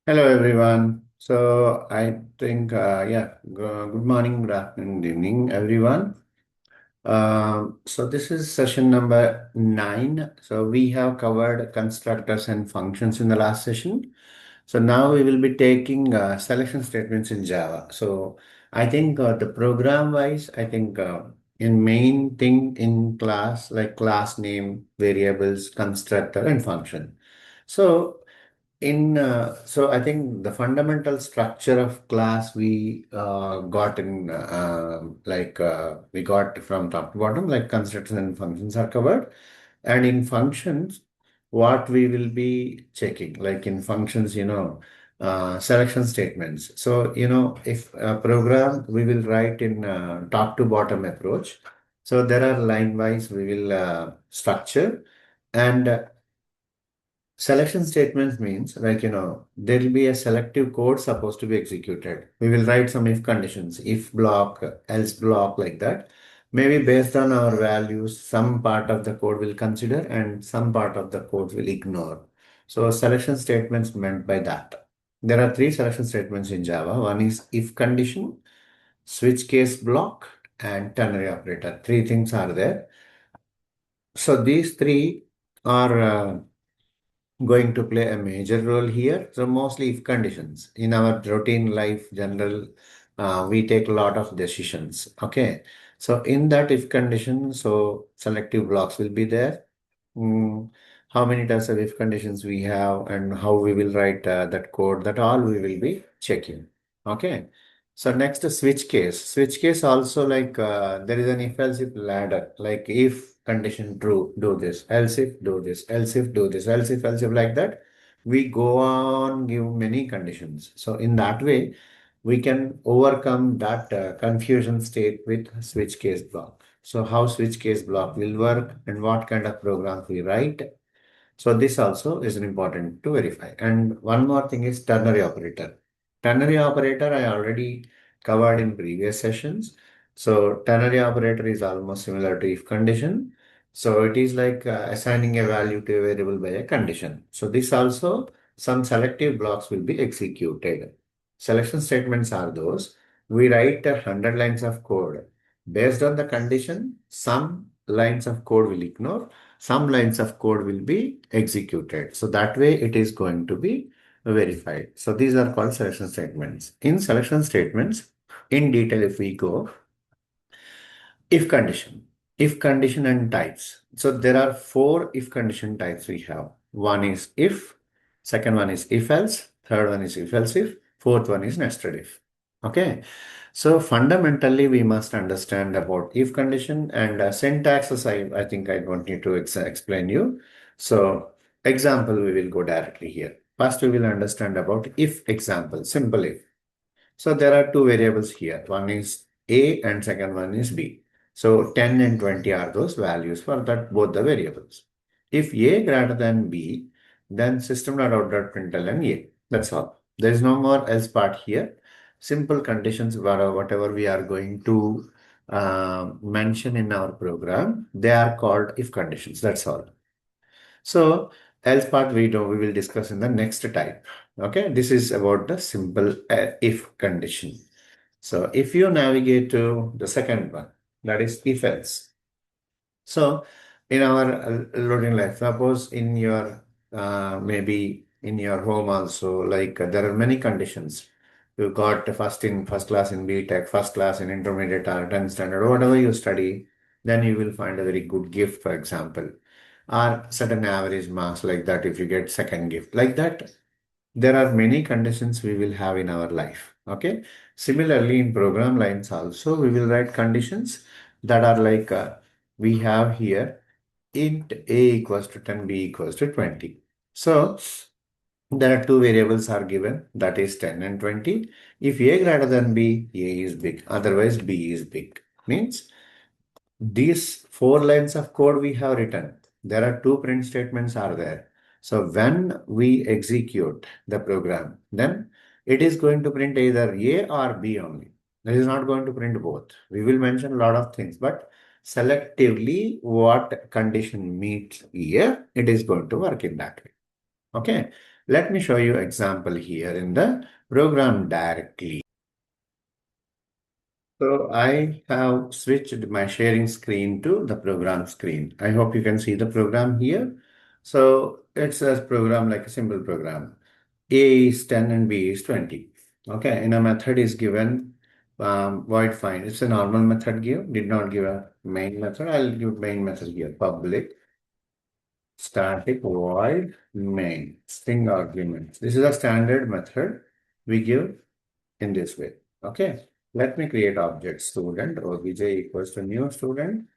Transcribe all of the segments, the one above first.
Hello, everyone. So I think, good morning, good afternoon, good evening, everyone. So this is session number 9. So we have covered constructors and functions in the last session. So now we will be taking selection statements in Java. So I think the program wise, I think in main thing in class, like class name, variables, constructor, and function. So so I think the fundamental structure of class we got in we got from top to bottom, like constructors and functions are covered. And in functions, what we will be checking, like in functions, selection statements. So, if a program we will write in top to bottom approach. So there are line wise we will structure. And selection statements means there will be a selective code supposed to be executed. We will write some if conditions, if block, else block, like that. Maybe based on our values, some part of the code will consider and some part of the code will ignore. So selection statements meant by that. There are three selection statements in Java. One is if condition, switch case block, and ternary operator. Three things are there. So these three are going to play a major role here. So mostly if conditions in our routine life, general, we take a lot of decisions. Okay. So in that if condition, so selective blocks will be there. Mm, how many types of if conditions we have and how we will write that code, that all we will be checking. Okay. So next is switch case. Switch case also, like there is an if else if ladder, like if condition true, do this, else if do this, else if do this, else if, like that. We go on give many conditions. So in that way, we can overcome that confusion state with switch case block. So how switch case block will work and what kind of programs we write. So this also is important to verify. And one more thing is ternary operator. Ternary operator I already covered in previous sessions. So ternary operator is almost similar to if condition. So it is like assigning a value to a variable by a condition. So this also some selective blocks will be executed. Selection statements are those. We write 100 lines of code. Based on the condition, some lines of code will ignore, some lines of code will be executed. So that way it is going to be verified. So these are called selection statements. In selection statements, in detail, if we go, if condition and types. So there are four if condition types we have. One is if, second one is if else, third one is if else if, fourth one is nested if. Okay. So fundamentally, we must understand about if condition and syntaxes. I think I don't need to explain you. So example, we will go directly here. First, we will understand about if example, simple if. So there are two variables here. One is A and second one is B. So 10 and 20 are those values for that both the variables. If A greater than B, then system.out.println A. That's all. There is no more else part here. Simple conditions, whatever we are going to mention in our program, they are called if conditions. That's all. So else part we will discuss in the next type. Okay, this is about the simple if condition. So if you navigate to the second one, that is if else. So in our routine life, suppose in your maybe in your home also, like there are many conditions. You got first class in BTech, first class in intermediate or 10th standard, or whatever you study, then you will find a very good gift, for example, or certain average marks, like that. If you get second gift, like that, there are many conditions we will have in our life. Okay. Similarly, in program lines also, we will write conditions that are like we have here int a equals to 10, b equals to 20. So there are two variables are given, that is 10 and 20. If a greater than b, a is big. Otherwise, b is big. Means these four lines of code we have written, there are two print statements are there. So when we execute the program, then it is going to print either A or B only. It is not going to print both. We will mention a lot of things, but selectively what condition meets here, it is going to work in that way. Okay. Let me show you example here in the program directly. So I have switched my sharing screen to the program screen. I hope you can see the program here. So it's a program like a simple program. A is 10 and B is 20. Okay, and a method is given void find. It's a normal method give, did not give a main method. I'll give main method here, public static void main string arguments. This is a standard method we give in this way. Okay, let me create object student obj equals to new student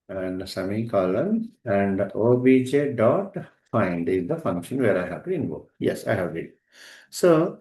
and semicolon and obj dot find is the function where I have to invoke. Yes, I have it. So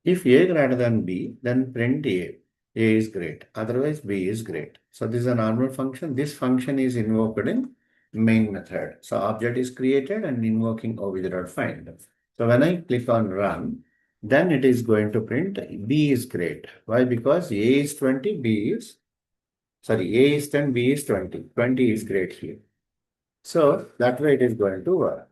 if A greater than B, then print A. A is great. Otherwise, B is great. So this is a normal function. This function is invoked in main method. So object is created and invoking obj.find. So when I click on run, then it is going to print B is great. Why? Because A is 20, A is 10, B is 20. 20 is great here. So that way it is going to work.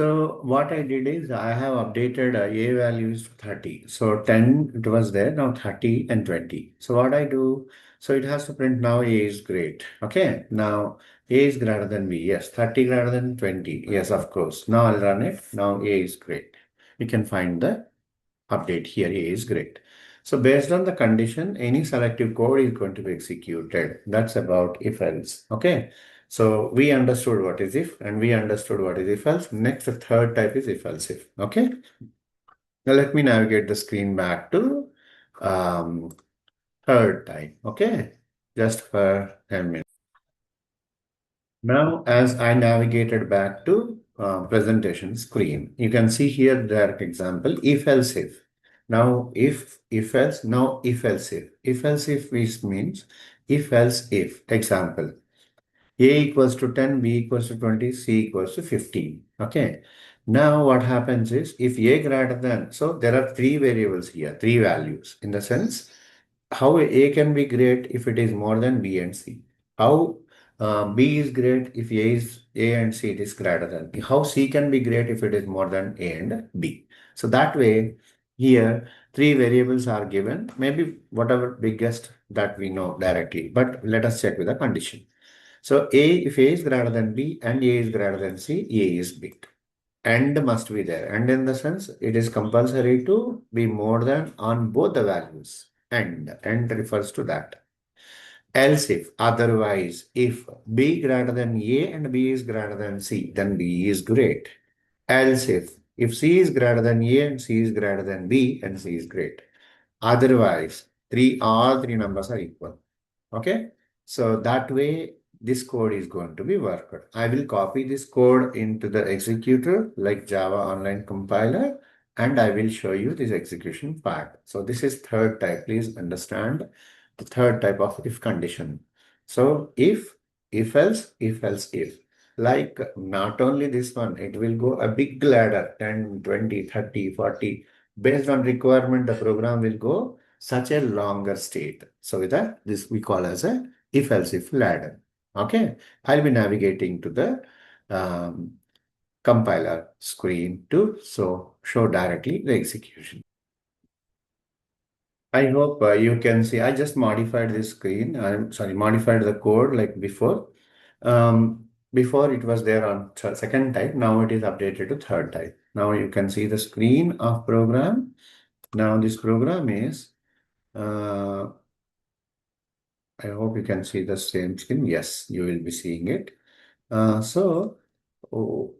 So what I did is I have updated A values to 30. So 10 it was there, now 30 and 20. So what I do, so it has to print now A is great. Okay, now A is greater than B. Yes, 30 greater than 20. Yes, of course. Now I'll run it. Now A is great. You can find the update here. A is great. So based on the condition, any selective code is going to be executed. That's about if else. Okay. So we understood what is if and we understood what is if else. Next, the third type is if else if. Okay. Now let me navigate the screen back to um, third type. Okay. Just for 10 minutes. Now, as I navigated back to presentation screen, you can see here direct example, if else if. Now, if else, now if else if. If else if means if else if. Example, A equals to 10, B equals to 20, C equals to 15. Okay. Now, what happens is if A greater than, so there are three variables here, three values in the sense how A can be great if it is more than B and C. How B is great if A and C it is greater than. How C can be great if it is more than A and B. So that way, here three variables are given. Maybe whatever biggest that we know directly, but let us check with the condition. So if A is greater than B and A is greater than C, A is big. And must be there. And in the sense, it is compulsory to be more than on both the values. And refers to that. Else if, otherwise, if B greater than A and B is greater than C, then B is great. Else if C is greater than A and C is greater than B, and C is great. Otherwise, all three numbers are equal. Okay, so that way this code is going to be worked. I will copy this code into the executor like Java Online Compiler, and I will show you this execution part. So this is third type. Please understand the third type of if condition. So if else, if. Like not only this one, it will go a big ladder 10, 20, 30, 40. Based on requirement, the program will go such a longer state. So with that, this we call as a if-else if ladder. Okay, I'll be navigating to the um, compiler screen to show directly the execution. I hope you can see. I just modified this screen. I'm sorry, modified the code like before. Before it was there on second type. Now it is updated to third type. Now you can see the screen of program. Now this program is I hope you can see the same screen. Yes, you will be seeing it. Oh,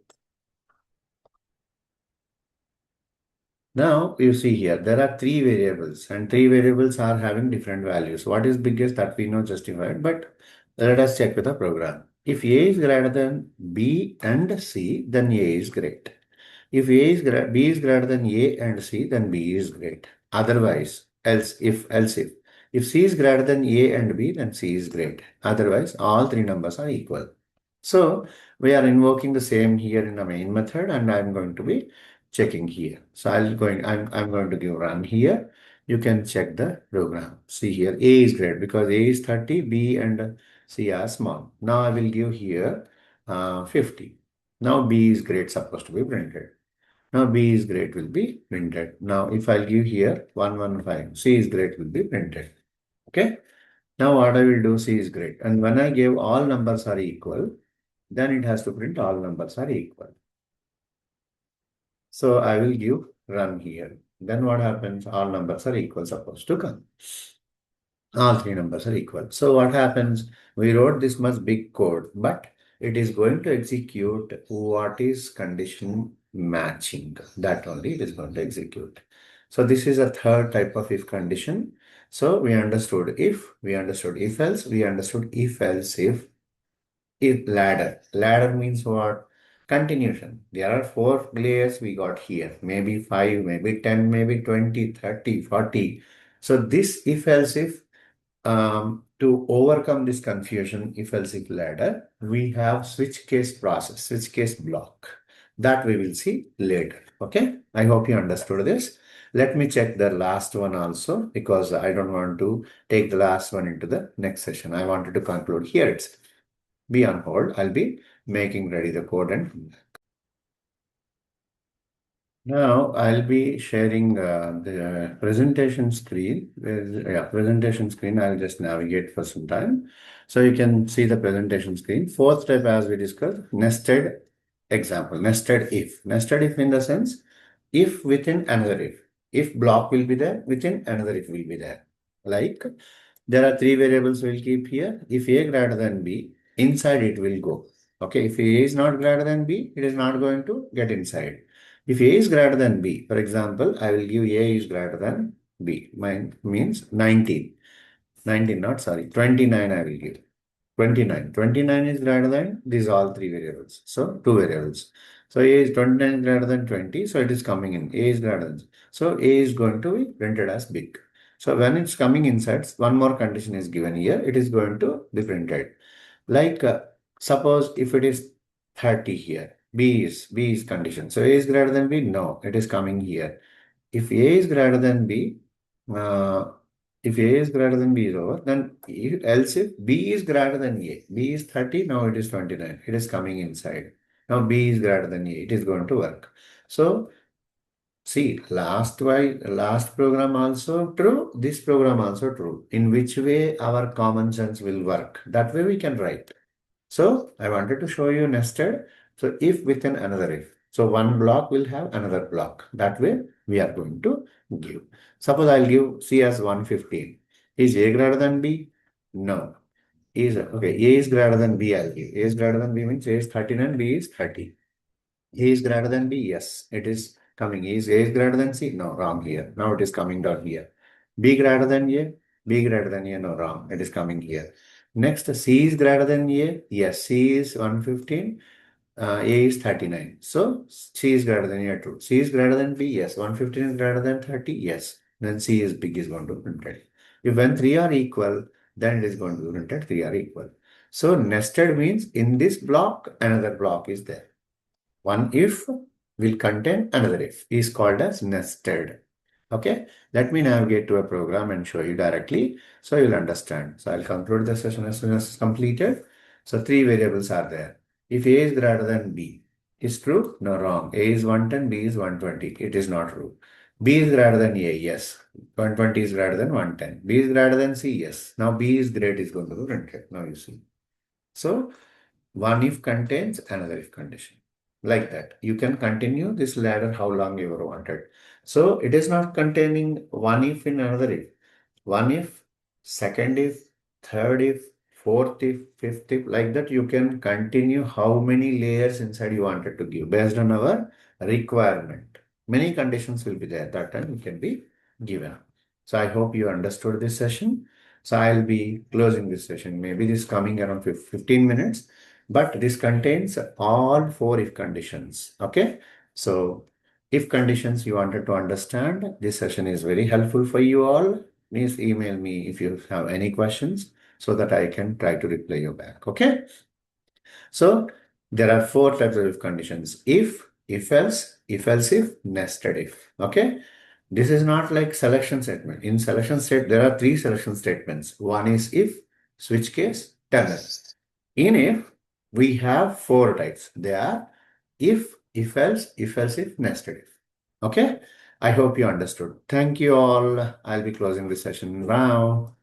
now you see here, there are three variables and three variables are having different values. What is biggest that we know justified, but let us check with the program. If A is greater than B and C, then A is great. If B is greater than A and C, then B is great. Otherwise, else if C is greater than A and B, then C is great. Otherwise, all three numbers are equal. So we are invoking the same here in the main method, and I'm going to be checking here. So I'm going to give run here. You can check the program. See here, A is great because A is 30, B and C as small. Now I will give here 50. Now B is great supposed to be printed. Now B is great will be printed. Now if I give here 115, C is great will be printed. Okay. Now what I will do, C is great. And when I give all numbers are equal, then it has to print all numbers are equal. So I will give run here. Then what happens? All numbers are equal supposed to come. All three numbers are equal. So what happens? We wrote this much big code, but it is going to execute what is condition matching. That only it is going to execute. So this is a third type of if condition. So we understood if, we understood if else, we understood if else if ladder. Ladder means what? Continuation. There are four layers we got here. Maybe 5, maybe 10, maybe 20, 30, 40. So this if else if to overcome this confusion, if else if ladder, we have switch case process, switch case block. That we will see later. Okay. I hope you understood this. Let me check the last one also because I don't want to take the last one into the next session. I wanted to conclude here. It's be on hold. I'll be making ready the code and now I'll be sharing the presentation screen. Presentation screen. I'll just navigate for some time. So you can see the presentation screen. Fourth step as we discussed, nested example, nested if. Nested if in the sense, if within another if. If block will be there, within another if will be there. Like there are three variables we'll keep here. If A greater than B, inside it will go. Okay, if A is not greater than B, it is not going to get inside. If A is greater than B, for example, I will give A is greater than B. Mine means 19. 19, not sorry, 29 I will give. 29. 29 is greater than these all three variables. So two variables. So A is 29 is greater than 20. So it is coming in. A is greater than. So A is going to be printed as big. So when it's coming inside, one more condition is given here. It is going to be printed. Like suppose if it is 30 here, B is condition. So A is greater than B? No, it is coming here. If A is greater than B, uh, if A is greater than B is over, then else if B is greater than A, B is 30, now it is 29. It is coming inside. Now B is greater than A, it is going to work. So see, last program also true, this program also true. In which way our common sense will work? That way we can write. So I wanted to show you nested. So if within another if. So one block will have another block. That way we are going to give. Suppose I'll give C as 115. Is A greater than B? No. Is okay. A is greater than B, I'll give. A is greater than B means A is 39, B is 30. A is greater than B? Yes, it is coming. Is A is greater than C? No, wrong here. Now it is coming down here. B greater than A? B greater than A? No, wrong. It is coming here. Next, C is greater than A? Yes, C is 115. A is 39. So C is greater than A, true. C is greater than B? Yes. 115 is greater than 30? Yes. Then C is big is going to be printed. If when three are equal, then it is going to be printed three are equal. So nested means in this block, another block is there. One if will contain another if is called as nested. Okay, let me navigate to a program and show you directly so you'll understand. So I'll conclude the session as soon as it's completed. So three variables are there. If A is greater than B, is true? No, wrong. A is 110, B is 120. It is not true. B is greater than A, yes. 120 is greater than 110. B is greater than C, yes. Now B is great is going to be printed. Now you see. So one if contains another if condition. Like that. You can continue this ladder how long you ever wanted. So it is not containing one if in another if. One if, second if, third if, fourth if, fifth if, like that you can continue how many layers inside you wanted to give based on our requirement. Many conditions will be there. That time it can be given. So I hope you understood this session. So I'll be closing this session. Maybe this coming around 15 minutes, but this contains all four if conditions. Okay. So if conditions you wanted to understand, this session is very helpful for you all. Please email me if you have any questions so that I can try to reply you back. Okay. So there are four types of if conditions. If else, if else if, nested if. Okay. This is not like selection statement. In selection state, there are three selection statements. One is if, switch case, Tell them. In if, we have four types. They are if else, if else if, nested if. Okay? I hope you understood. Thank you all. I'll be closing this session now.